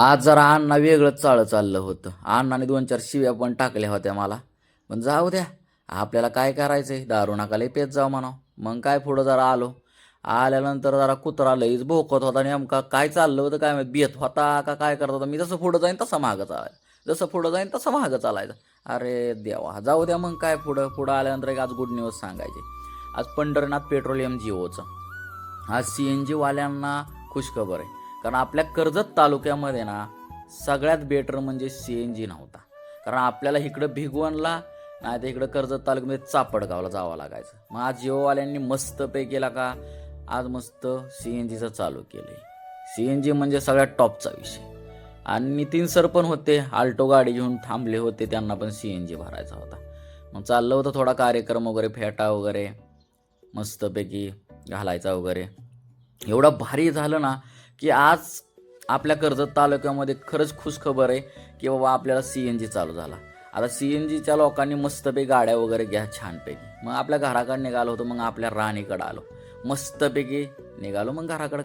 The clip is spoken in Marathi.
आज जरा अण्णा वेगळंच चाललं होतं. अण्णाने 2-4 शिव्या पण टाकल्या होत्या मला. पण जाऊ द्या, आपल्याला काय करायचंय, दारू नका लय पेत जाऊ म्हणावं. मग काय पुढं जरा आलो. आल्यानंतर जरा कुत्रा लईच भोकत होता. नेमका काय चाललं होतं काय माहित, बेत होता का काय करत होता. मी जसं पुढं जाईन तसं मागं चालायचं, जसं पुढं जाईन तसं मागं चालायचं. अरे देवा, जाऊ द्या मग काय पुढं पुढं आल्यानंतर एक आज गुड न्यूज सांगायची. आज पंढरीनाथ पेट्रोलियम जिओचं आज CNG वाल्यांना खुशखबर आहे. कारण आपल्या कर्जत तालुक्यामध्ये ना सगळ्यात बेटर म्हणजे CNG नव्हता. कारण आपल्याला इकडं भिगवणला नाही तर इकडं कर्जत तालुक्यामध्ये चापडगावला जावं लागायचं. मग आज जिओवाल्यांनी मस्त पे केला का, आज मस्त CNGचं चालू केलं. CNG म्हणजे सगळ्यात टॉपचा विषय. आणि नितीन सर पण होते, आल्टो गाडी घेऊन थांबले होते, त्यांना पण CNG भरायचा होता. मग चाललं होतं थोडा कार्यक्रम वगैरे, फेटा वगैरे मस्तपैकी घालायचा वगैरे. एवढं भारी झालं ना की आज आपल्या कर्जत तालुक्यामध्ये खरंच खुशखबर आहे की बाबा आपल्याला CNG चालू झाला. आता CNGच्या लोकांनी मस्तपैकी गाड्या वगैरे घ्या छानपैकी. मग आपल्या घराकडे निघालो होतो, मग आपल्या राणीकडे आलो, मस्तपैकी निघालो मग घराकडे.